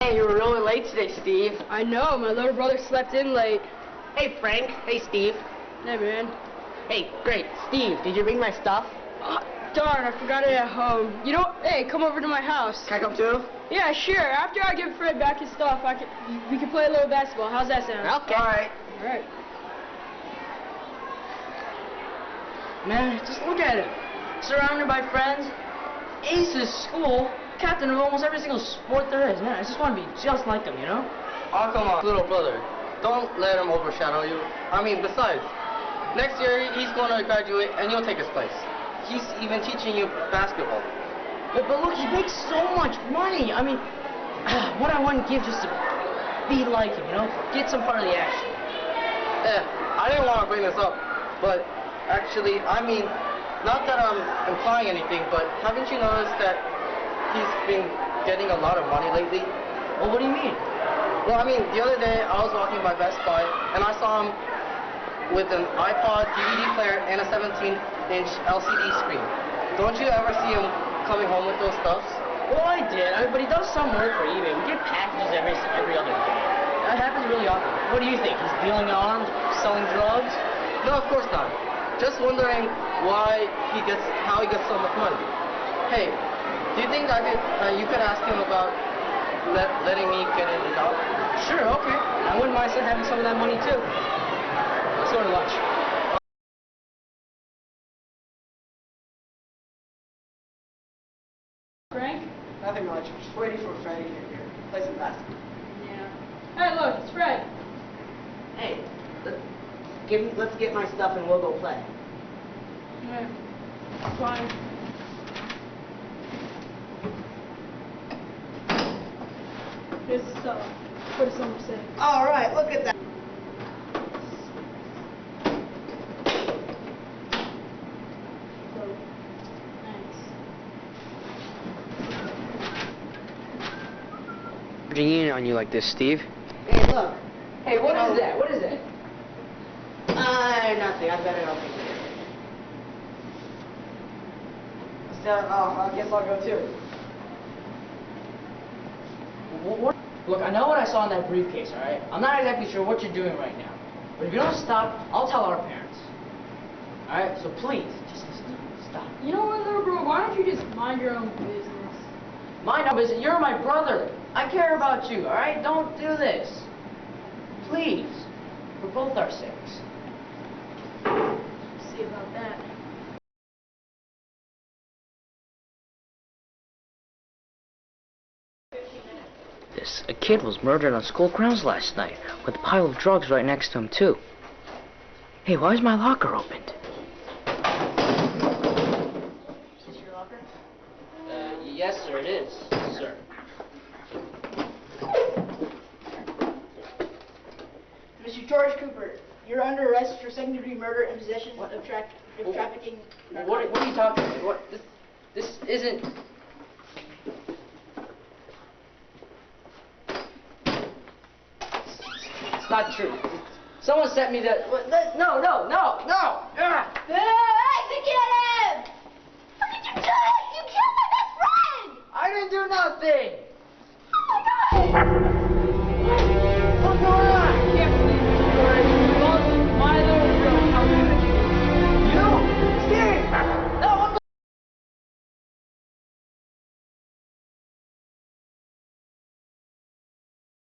Man, you were really late today, Steve. I know, my little brother slept in late. Hey, Frank. Hey, Steve. Hey, man. Hey, great. Steve, did you bring my stuff? Darn, I forgot it at home. You know, hey, come over to my house. Can I come too? Yeah, sure. After I give Fred back his stuff, we can play a little basketball. How's that sound? Okay. All right. All right. Man, just look at him. Surrounded by friends, ace of school, captain of almost every single sport there is. Man, I just want to be just like him, you know? Oh, come on, little brother. Don't let him overshadow you. I mean, besides, next year he's going to graduate and you'll take his place. He's even teaching you basketball. But look, he makes so much money. I mean, what I wouldn't give just to be like him, you know? Get some part of the action. Yeah, I didn't want to bring this up, but actually, I mean, not that I'm implying anything, but haven't you noticed that he's been getting a lot of money lately? Well, what do you mean? Well, I mean, the other day I was walking by Best Buy and I saw him with an iPod, DVD player, and a 17-inch LCD screen. Don't you ever see him coming home with those stuffs? Well, I did, but he does some work for eBay. We get packages every other day. That happens really often. What do you think? He's dealing arms, selling drugs? No, of course not. Just wondering how he gets so much money. Hey, do you think you could ask him about letting me get in the job? Sure, okay. I wouldn't mind having some of that money too. Let's go to lunch. Frank? Nothing much. Just waiting for Freddie to get here. Play some basketball. Yeah. Hey, look, it's Fred. Hey, let's get my stuff and we'll go play. Yeah. Fine. Here's the stuff. Put it somewhere safe. All right, look at that. In on you like this, Steve. Hey, look. Hey, what is that? What is that? Nothing. I better not think of it. So, I guess I'll go too. What? Look, I know what I saw in that briefcase, all right? I'm not exactly sure what you're doing right now. But if you don't stop, I'll tell our parents. All right? So please, just stop. You know what, little bro? Why don't you just mind your own business? Mind your business. You're my brother. I care about you, all right? Don't do this. Please. For both our sakes. See about that. A kid was murdered on school grounds last night, with a pile of drugs right next to him, too. Hey, why is my locker opened? Is this your locker? Yes, sir, it is, sir. Mr. George Cooper, you're under arrest for second-degree murder and possession of trafficking. What are you talking about? What? This isn't... It's not true. Someone sent me the... No! Hey, to get him! How did you do it? You killed my best friend! I didn't do nothing! Oh my God! What's going on? I can't believe it, George. You lost my little girl. How could you? You? Steve! No, what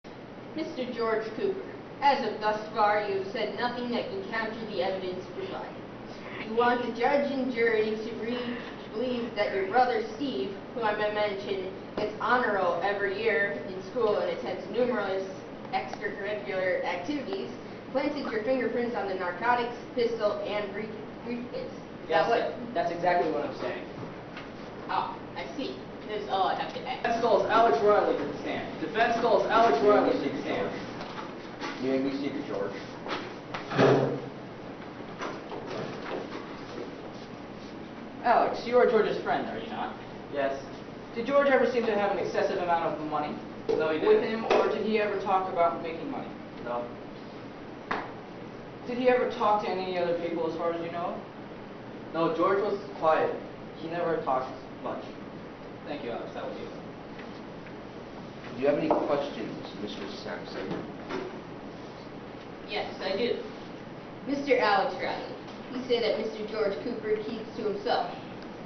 the... Mr. George Cooper, as of thus far, you have said nothing that can counter the evidence provided. You want the judge and jury to believe that your brother Steve, who I may mention gets honor roll every year in school and attends numerous extracurricular activities, planted your fingerprints on the narcotics, pistol, and briefcase. Yes, that's exactly what I'm saying. Ah, I see. That is all I have to ask. Defense calls Alex Riley to the stand. Defense calls Alex Riley to the stand. You made me seated, George. Alex, you are George's friend, are you not? Yes. Did George ever seem to have an excessive amount of money No, he with didn't. him, or did he ever talk about making money? No. Did he ever talk to any other people as far as you know? No, George was quiet. He never talked much. Thank you, Alex. That was you. Do you have any questions, Mr. Sampson? Yes, I do. Mr. Alex Riley, you say that Mr. George Cooper keeps to himself.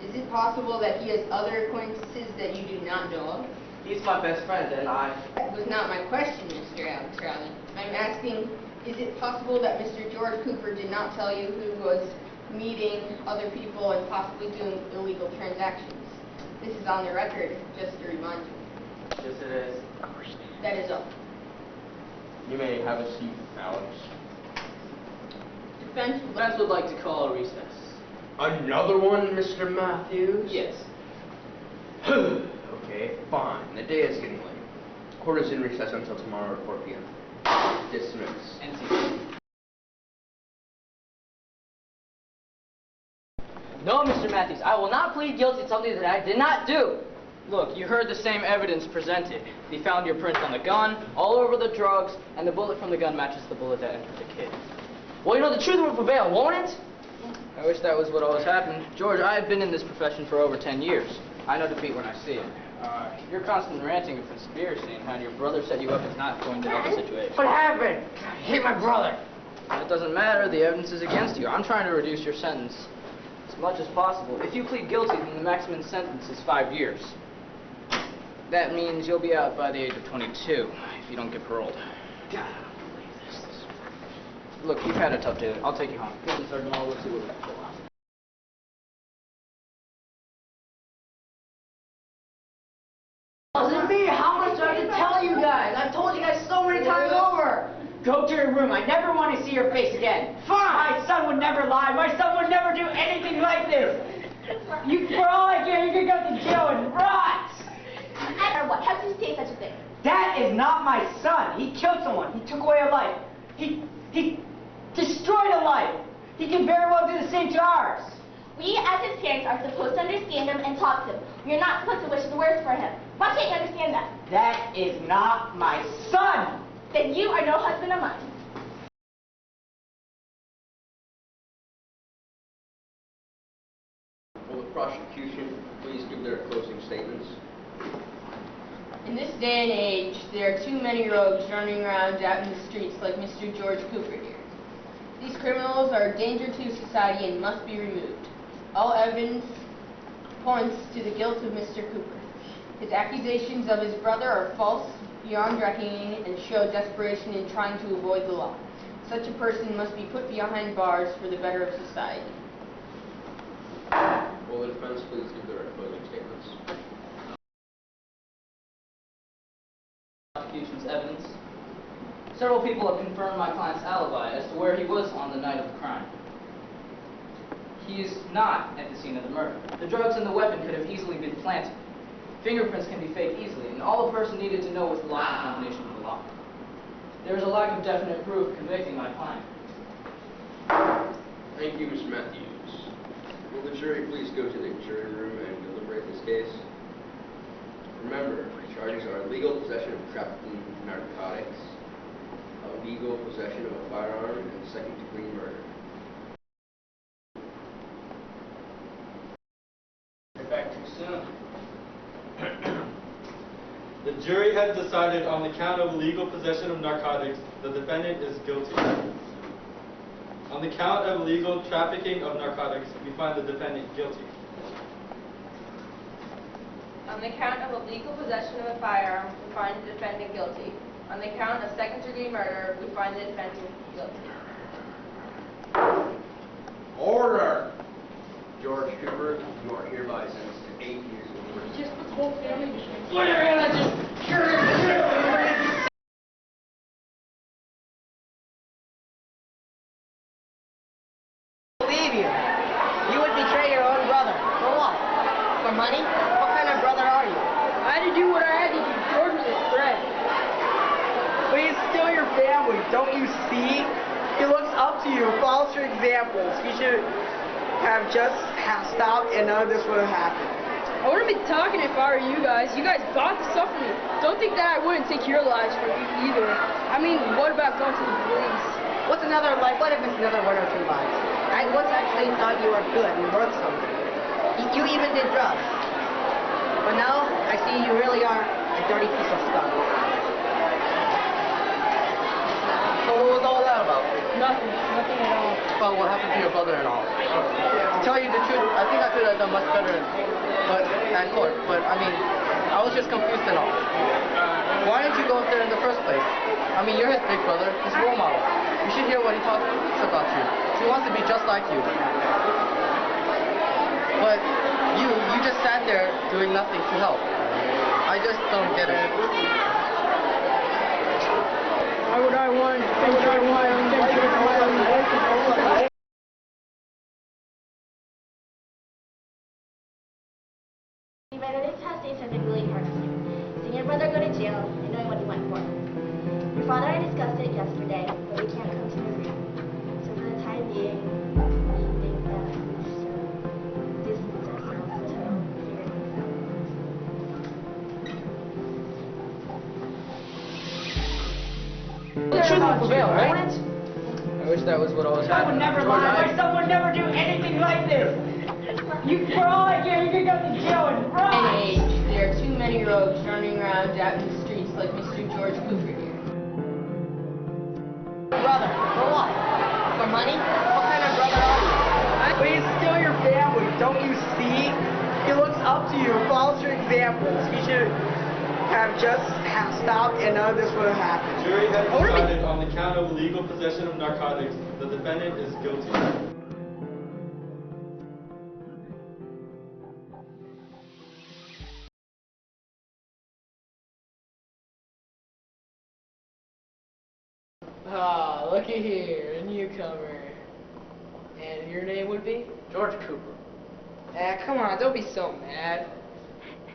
Is it possible that he has other acquaintances that you do not know of? He's my best friend, and That was not my question, Mr. Alex Riley. I'm asking, is it possible that Mr. George Cooper did not tell you who was meeting other people and possibly doing illegal transactions? This is on the record, just to remind you. Yes, it is. That is all. You may have a seat, Alex. Defense would like to call a recess. Another one, Mr. Matthews? Yes. Okay, fine. The day is getting late. Court is in recess until tomorrow at 4 p.m. Dismiss. NC. No, Mr. Matthews, I will not plead guilty to something that I did not do. Look, you heard the same evidence presented. They found your print on the gun, all over the drugs, and the bullet from the gun matches the bullet that entered the kid. Well, you know, the truth will prevail, won't it? I wish that was what always happened. George, I have been in this profession for over 10 years. I know defeat when I see it. Your constant ranting of conspiracy and how your brother set you up is not going to help the situation. What happened? I hate my brother. It doesn't matter. The evidence is against you. I'm trying to reduce your sentence as much as possible. If you plead guilty, then the maximum sentence is 5 years. That means you'll be out by the age of 22 if you don't get paroled. God, I don't believe this. Look, you've had a tough day. I'll take you home. Get the sergeant. We'll see what we got for a while. Wasn't me. How much do I have to tell you guys? I've told you guys so many times over. Go to your room. I never want to see your face again. Fine. My son would never lie. My son would never do anything like this. For all I care, you can go to jail and rot. Or what? How could you say such a thing? That is not my son. He killed someone. He took away a life. He destroyed a life. He can very well do the same to ours. We, as his parents, are supposed to understand him and talk to him. We're not supposed to wish the worst for him. Why can't you understand that? That is not my son. Then you are no husband of mine. Will the prosecution please give their closing statements? In this day and age, there are too many rogues running around out in the streets like Mr. George Cooper here. These criminals are a danger to society and must be removed. All evidence points to the guilt of Mr. Cooper. His accusations of his brother are false, beyond reckoning, and show desperation in trying to avoid the law. Such a person must be put behind bars for the better of society. Will the defense please give their closing statements? Prosecution's evidence. Several people have confirmed my client's alibi as to where he was on the night of the crime. He is not at the scene of the murder. The drugs and the weapon could have easily been planted. Fingerprints can be faked easily, and all a person needed to know was the locking combination of the lock. There is a lack of definite proof convicting my client. Thank you, Mr. Matthews. Will the jury please go to the jury room and deliberate this case? Remember, the charges are illegal possession of trafficking narcotics, illegal possession of a firearm, and second-degree murder. Get back too soon. The jury has decided on the count of illegal possession of narcotics, the defendant is guilty. On the count of illegal trafficking of narcotics, we find the defendant guilty. On the count of illegal possession of a firearm, we find the defendant guilty. On the count of second-degree murder, we find the defendant guilty. Order! George Cooper, you are hereby sentenced to 8 years in prison. Just the whole family. Believe you. You would betray your own brother. For what? For money? What kind of brother are you? I had to do what I had to do. George was a friend. But he's still your family. Don't you see? He looks up to you, follows your examples. He should have just stopped and none of this would have happened. I wouldn't be talking if I were you guys. You guys bought the stuff from me. Don't think that I wouldn't take your lives from you either. I mean, what about going to the police? What's another life? What if it's another 1 or 2 lives? I once actually thought you were good and worth something. You even did drugs. But now I see you really are A dirty piece of scum. So what was all that about? Nothing at all. About what happened to your brother-in-law? To tell you the truth, I think I could have done much better at court. But I mean, I was just confused and all. Why didn't you go up there in the first place? I mean, you're his big brother, his role model. You should hear what he talks about you. He wants to be just like you. But you just sat there doing nothing to help. I just don't get it. Why would I want? Benedict's has days have been really hard on you. Seeing your brother go to jail and knowing what he went for. Your father and I discussed it yesterday, but we can't come to an agreement. So for the time being, we think that we should distance ourselves until we figure things out. The truth will prevail, right? I wish that was what always I would happened. never lie. My son would never do anything like this. For all I care, you could go to jail and run. Hey, there are too many rogues running around out in the streets like Mr. George Cooper here. Brother, for what? For money? What kind of brother are you? But he's still your family, don't you see? He looks up to you, follows your examples. He should have just stopped and none of this would have happened. The jury has decided on the count of illegal possession of narcotics, the defendant is guilty. Ah, looky here, a newcomer. And your name would be? George Cooper. Come on, don't be so mad.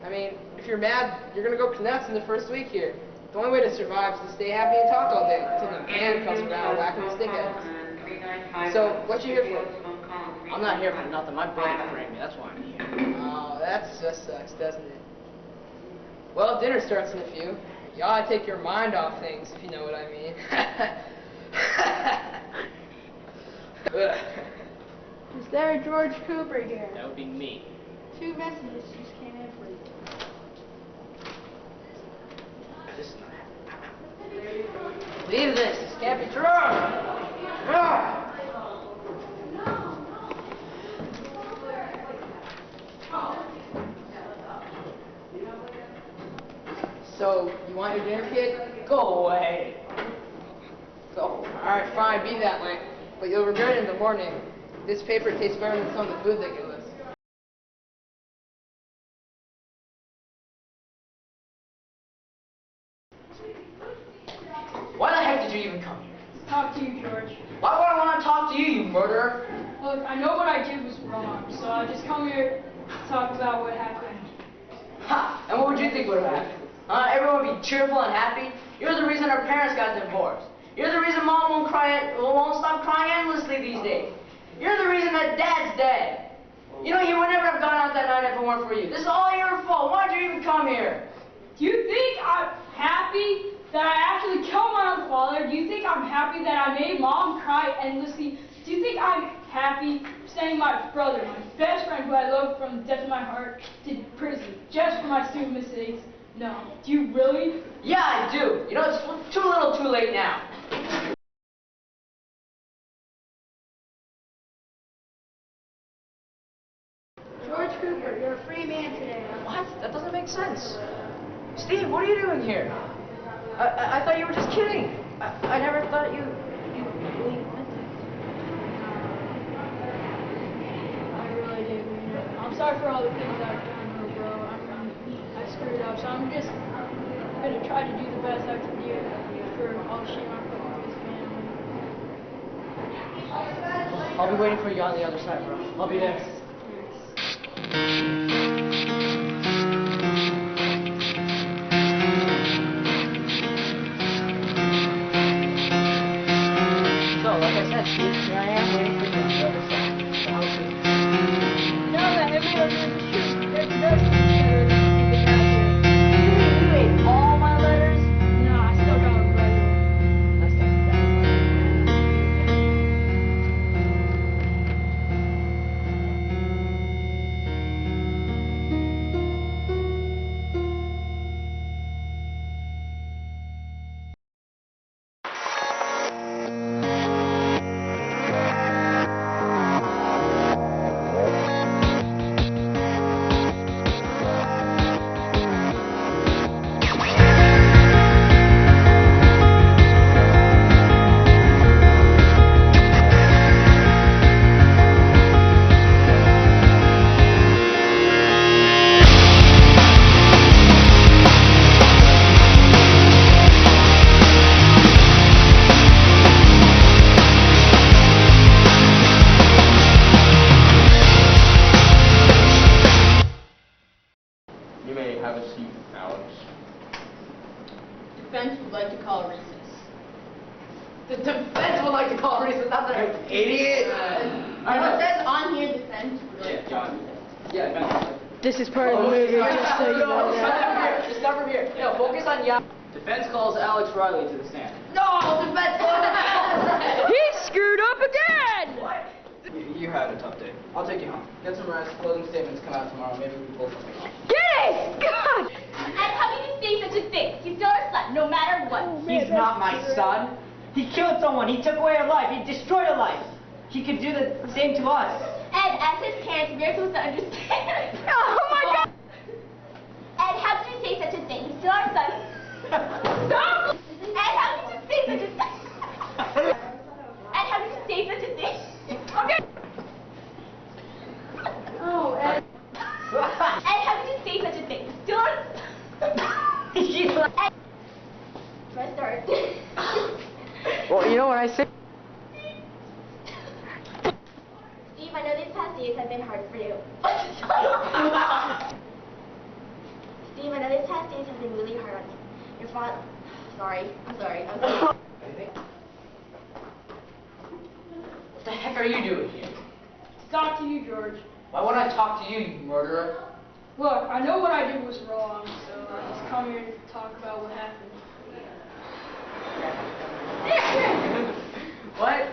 I mean, if you're mad, you're gonna go nuts in the first week here. The only way to survive is to stay happy and talk all day until the man comes around whacking the stickheads. So, what you here for? I'm not here for nothing. My brother framed me. That's why I'm here. Oh, that just sucks, doesn't it? Well, dinner starts in a few. You ought to take your mind off things, if you know what I mean. Is there a George Cooper here? That would be me. 2 messages just came in for you. This is not happening. Leave this. This can't be true. So, you want your dinner, kid? Go away. Go. Alright, fine, be that way. But you'll regret it in the morning. This paper tastes better than some of the food they give us. Why the heck did you even come here? Talk to you, George. Why would I want to talk to you, you murderer? Look, I know what I did was wrong, so I just come here to talk about what happened. Ha! And what would you think would have happened? Everyone would be cheerful and happy. You're the reason our parents got divorced. You're the reason Mom won't stop crying endlessly these days. You're the reason that Dad's dead. You know, he would never have gone out that night if it weren't for you. This is all your fault. Why'd you even come here? Do you think I'm happy that I actually killed my own father? Do you think I'm happy that I made Mom cry endlessly? Do you think I'm happy sending my brother, my best friend who I love from the depths of my heart, to prison just for my stupid mistakes? No. Do you really? Yeah, I do. You know, it's too little too late now. George Cooper, you're a free man today. What? That doesn't make sense. Steve, what are you doing here? I thought you were just kidding. I never thought you really meant it. I really did mean it. I'm sorry for all the things I've done, bro. I screwed up, so I'm just gonna try to do the best I can do for all the shame I put on this family. I'll be waiting for you on the other side, bro. I'll be there. So, like I said, Steve, here I am waiting for you on the other side. So how soon? Now that everyone knows the truth, there's no better than the bad You ate all my letters? No, I still got a brother. That's not bad. Reese, that's an idiot. It says on here defense. Yeah, John. Yeah, defense. This is part of the movie, just so you know that. Just come from here. No, focus on Yao. Defense calls Alex Riley to the stand. No, defense. He screwed up again! You had a tough day. I'll take you home. Get some rest. Closing statements come out tomorrow. Maybe we can pull something off. Get it! God! And how can you say such a thing? He's still our son, no matter what. He's not my son. He killed someone. He took away a life. He destroyed a life. He could do the same to us. And as his parents, we're supposed to understand. Oh my God! And how can you say such a thing? He's still our son. Stop! And how can you say such a thing? And how can you say such a thing? Okay. Oh, and... And how can you say such a thing? He's still our She's like... Do I start? Well, you know what I say? Steve, I know these past days have been hard for you. Steve, I know these past days have been really hard on you. Your father... Sorry. I'm sorry. What the heck are you doing here? Talk to you, George. Why would I talk to you, you murderer? Look, I know what I did was wrong, so I just come here to talk about what happened. What?